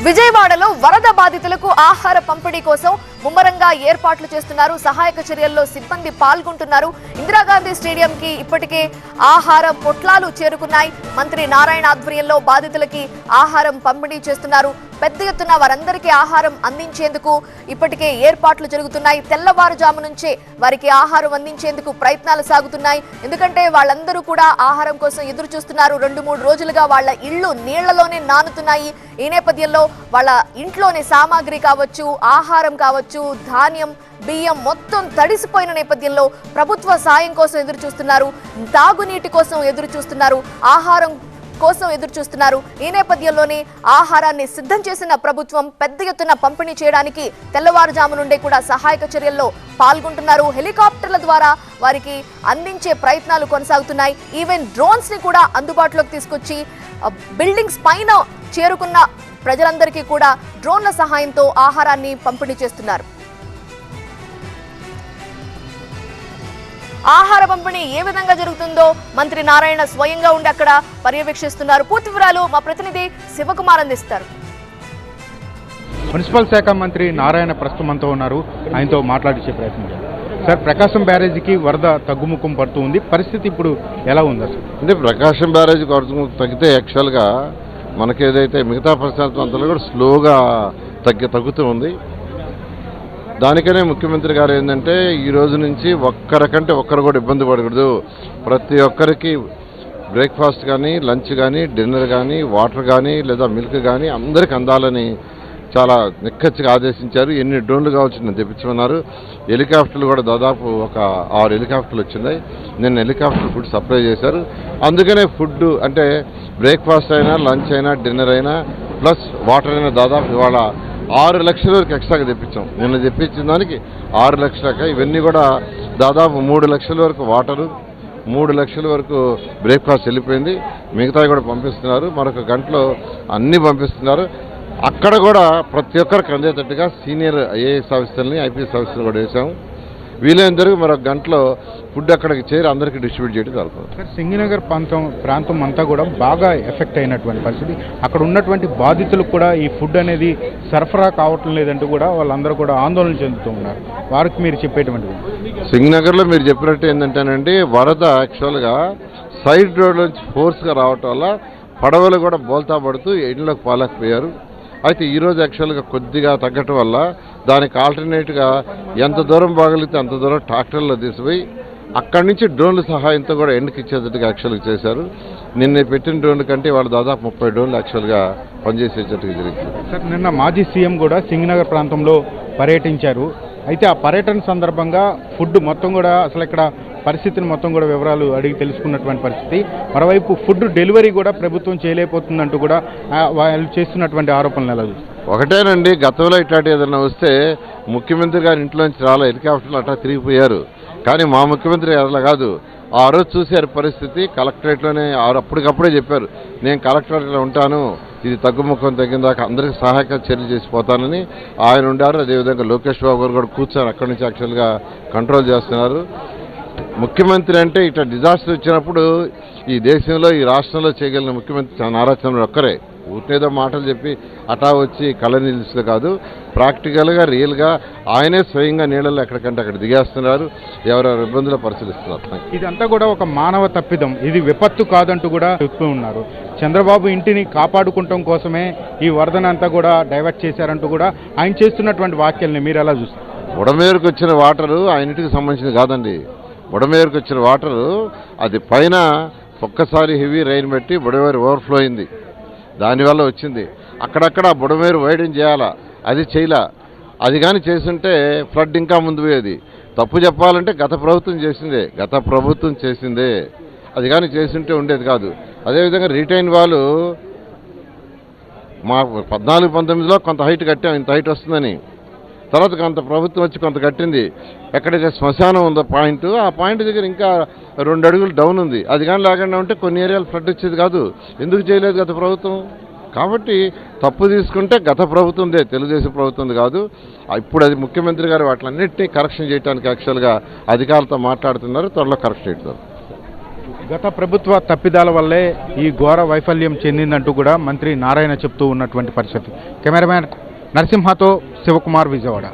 విజయవాడలో వరద బాధితులకు ఆహార పంపిణీ కోసం ముమ్మరంగా ఏర్పాట్లు చేస్తున్నారు. సహాయక చర్యల్లో సిబ్బంది పాల్గొంటున్నారు. ఇందిరాగాంధీ స్టేడియంకి ఇప్పటికే ఆహార పొట్లాలు చేరుకున్నాయి. మంత్రి నారాయణ ఆధ్వర్యంలో బాధితులకి ఆహారం పంపిణీ చేస్తున్నారు. పెద్ద ఎత్తున వారందరికీ ఆహారం అందించేందుకు ఇప్పటికే ఏర్పాట్లు జరుగుతున్నాయి. తెల్లవారుజాము నుంచే వారికి ఆహారం అందించేందుకు ప్రయత్నాలు సాగుతున్నాయి. ఎందుకంటే వాళ్ళందరూ కూడా ఆహారం కోసం ఎదురు చూస్తున్నారు. 2-3 రోజులుగా వాళ్ళ ఇళ్లు నీళ్లలోనే నానుతున్నాయి. ఈ నేపథ్యంలో వాళ్ళ ఇంట్లోని సామాగ్రి కావచ్చు, ఆహారం కావచ్చు, ధాన్యం, బియ్యం మొత్తం తడిసిపోయిన నేపథ్యంలో ప్రభుత్వ సాయం కోసం ఎదురు చూస్తున్నారు. తాగునీటి కోసం ఎదురు చూస్తున్నారు. ఆహారం కోసం ఎదురు చూస్తున్నారు. ఈ నేపథ్యంలోనే ఆహారాన్ని సిద్ధం చేసిన ప్రభుత్వం పెద్ద ఎత్తున పంపిణీ చేయడానికి తెల్లవారుజాము నుండే కూడా సహాయక చర్యల్లో పాల్గొంటున్నారు. హెలికాప్టర్ల ద్వారా వారికి అందించే ప్రయత్నాలు కొనసాగుతున్నాయి. ఈవెన్ డ్రోన్స్ ని కూడా అందుబాటులోకి తీసుకొచ్చి బిల్డింగ్స్ పైన చేరుకున్న ప్రజలందరికీ కూడా డ్రోన్ల సహాయంతో ఆహారాన్ని పంపిణీ చేస్తున్నారు. ఆహార పంపిణీ ఏ విధంగా జరుగుతుందో మంత్రి నారాయణ స్వయంగా ఉండి అక్కడ పర్యవేక్షిస్తున్నారు. పూర్తి వివరాలు మా ప్రతినిధి శివకుమార్ అందిస్తారు. మున్సిపల్ శాఖ మంత్రి నారాయణ ప్రస్తుతంతో ఉన్నారు. ఆయనతో మాట్లాడించే ప్రయత్నం చేయాలి. సార్, ప్రకాశం బ్యారేజీకి వరద తగ్గుముఖం పడుతూ ఉంది. పరిస్థితి ఇప్పుడు ఎలా ఉంది అసలు? అంటే ప్రకాశం బ్యారేజీకి వరద తగ్గితే యాక్చువల్గా మనకి ఏదైతే మిగతా ప్రాంతాల్లో కూడా స్లోగా తగ్గుతూ ఉంది. దానికనే ముఖ్యమంత్రి గారు ఏంటంటే ఈ రోజు నుంచి ఒక్కరికంటే ఒక్కరు కూడా ఇబ్బంది పడకూడదు, ప్రతి ఒక్కరికి బ్రేక్ఫాస్ట్ కానీ, లంచ్ కానీ, డిన్నర్ కానీ, వాటర్ కానీ లేదా మిల్క్ కానీ అందరికి అందాలని చాలా నిక్కచ్చిగా ఆదేశించారు. ఎన్ని డ్రోన్లు కావాల్సిందని తెప్పించమన్నారు. హెలికాప్టర్లు కూడా దాదాపు ఒక 6 హెలికాప్టర్లు వచ్చినాయి. నిన్న హెలికాప్టర్ ఫుడ్ సప్లై చేశారు. అందుకనే ఫుడ్ అంటే బ్రేక్ఫాస్ట్ అయినా, లంచ్ అయినా, డిన్నర్ అయినా ప్లస్ వాటర్ అయినా దాదాపు ఇవాళ 6 లక్షల వరకు ఎక్స్ట్రాగా తెప్పించాం. నిన్న తెప్పించిన దానికి 6 లక్షలక ఇవన్నీ కూడా దాదాపు 3 లక్షల వరకు వాటరు, 3 లక్షల వరకు బ్రేక్ఫాస్ట్ వెళ్ళిపోయింది. మిగతావి కూడా పంపిస్తున్నారు. మరొక గంటలో అన్నీ పంపిస్తున్నారు. అక్కడ కూడా ప్రతి ఒక్కరికి అందేటట్టుగా సీనియర్ ఐఏఎస్ ఆఫీసర్ని, ఐపీఎస్ ఆఫీసర్ని కూడా వేసాము. వీలైనంతవరకు మరొక గంటలో ఫుడ్ అక్కడికి చేరి అందరికీ డిస్ట్రిబ్యూట్ చేయడం జరుగుతుంది. సార్, సింగినగర్ ప్రాంతం అంతా కూడా బాగా ఎఫెక్ట్ అయినటువంటి పరిస్థితి. అక్కడ ఉన్నటువంటి బాధితులకు కూడా ఈ ఫుడ్ అనేది సరఫరా కావటం లేదంటూ కూడా వాళ్ళందరూ కూడా ఆందోళన చెందుతూ ఉన్నారు. వారికి మీరు చెప్పేటువంటిది? సింగనగర్లో మీరు చెప్పినట్టు ఏంటంటేనండి, వరద యాక్చువల్గా సైడ్ రోడ్ నుంచి ఫోర్స్గా రావటం వల్ల పడవలు కూడా బోల్తా పడుతూ ఇంట్లోకి పాలకపోయారు. అయితే ఈరోజు యాక్చువల్గా కొద్దిగా తగ్గటం వల్ల దానికి ఆల్టర్నేట్గా ఎంత దూరం బాగలిగితే అంత దూరం ట్రాక్టర్లో తీసిపోయి అక్కడి నుంచి డ్రోన్ల సహాయంతో కూడా ఎండ్కి ఇచ్చేటట్టుగా యాక్చువల్గా చేశారు. నిన్న పెట్టిన డ్రోన్ల కంటే వాళ్ళు దాదాపు 30 డ్రోన్లు యాక్చువల్గా పనిచేసేటట్టుగా జరిగింది. సార్, నిన్న మాజీ సీఎం కూడా సింగనగర్ ప్రాంతంలో పర్యటించారు. అయితే ఆ పర్యటన సందర్భంగా ఫుడ్ మొత్తం కూడా అసలు ఇక్కడ పరిస్థితిని మొత్తం కూడా వివరాలు అడిగి తెలుసుకున్నటువంటి పరిస్థితి. మరోవైపు ఫుడ్ డెలివరీ కూడా ప్రభుత్వం చేయలేకపోతుందంటూ కూడా వాళ్ళు చేస్తున్నటువంటి ఆరోపణలు ఎలా? ఒకటేనండి, గతంలో ఇట్లాంటి ఏదైనా వస్తే ముఖ్యమంత్రి గారి ఇంట్లోంచి రాలే, హెలికాప్టర్లు అట్లా తిరిగిపోయారు. కానీ మా ముఖ్యమంత్రి అట్లా కాదు. ఆ రోజు చూశారు పరిస్థితి, కలెక్టరేట్లోనే అప్పటికప్పుడే చెప్పారు, నేను కలెక్టరేట్లో ఉంటాను, ఇది తగ్గుముఖం తగ్గిందాక అందరికీ సహాయక చర్యలు చేసిపోతానని ఆయన ఉండారు. అదేవిధంగా లోకేష్ బాబు గారు కూడా కూర్చొని అక్కడి నుంచి యాక్చువల్గా కంట్రోల్ చేస్తున్నారు. ముఖ్యమంత్రి అంటే ఇట్లా డిజాస్టర్ వచ్చినప్పుడు ఈ దేశంలో, ఈ రాష్ట్రంలో చేయగలిగిన ముఖ్యమంత్రి నారా చంద్రబాబు ఒక్కరే. ఊరినేదో మాటలు చెప్పి అటా వచ్చి కళ్ళ నిలుస్తూ కాదు, ప్రాక్టికల్గా రియల్గా ఆయనే స్వయంగా నీళ్ళలో ఎక్కడికంటే అక్కడ దిగేస్తున్నారు, ఎవరెవరు ఇబ్బందులు పరిశీలిస్తున్నారు. ఇదంతా కూడా ఒక మానవ తప్పిదం, ఇది విపత్తు కాదంటూ కూడా చెప్తూ ఉన్నారు. చంద్రబాబు ఇంటిని కాపాడుకోవటం కోసమే ఈ వరదనంతా కూడా డైవర్ట్ చేశారంటూ కూడా ఆయన చేస్తున్నటువంటి వ్యాఖ్యల్ని మీరు ఎలా చూస్తారు? బుడమేరుకు వచ్చిన వాటరు ఆయన ఇంటికి సంబంధించింది కాదండి. బుడమేరుకు వచ్చిన వాటరు అది పైన ఒక్కసారి హెవీ రైన్ బట్టి బుడమేరు ఓవర్ఫ్లో అయింది, దానివల్ల వచ్చింది. అక్కడక్కడ బుడమేరు వైడెన్ చేయాలా, అది చేయలా. అది కానీ చేస్తుంటే ఫ్లడ్ ఇంకా ముందు పోయేది. తప్పు చెప్పాలంటే గత ప్రభుత్వం చేసిందే, అది కానీ చేస్తుంటే ఉండేది కాదు. అదేవిధంగా రిటైన్ వాళ్ళు మా 14-19లో కొంత హైట్ కట్టాం, ఇంత హైట్ వస్తుందని. తర్వాత కొంత ప్రభుత్వం వచ్చి కొంత కట్టింది. ఎక్కడైతే శ్మశానం ఉందో పాయింట్, ఆ పాయింట్ దగ్గర ఇంకా 2 అడుగులు డౌన్ ఉంది. అది కానీ లేకుండా ఉంటే కొన్ని ఏరియాలు ఫ్లడ్ వచ్చేది కాదు. ఎందుకు చేయలేదు గత ప్రభుత్వం? కాబట్టి తప్పు తీసుకుంటే గత ప్రభుత్వందే, తెలుగుదేశం ప్రభుత్వం కాదు. ఇప్పుడు అది ముఖ్యమంత్రి గారు వాటిలన్నింటినీ కరెక్షన్ చేయడానికి యాక్చువల్గా అధికారులతో మాట్లాడుతున్నారు. త్వరలో కరెక్షన్ చేయడం. గత ప్రభుత్వ తప్పిదాల వల్లే ఈ ఘోర వైఫల్యం చెందిందంటూ కూడా మంత్రి నారాయణ చెప్తూ ఉన్నటువంటి పరిస్థితి. కెమెరామ్యాన్ నరసింహతో శివకుమార్, విజయవాడ.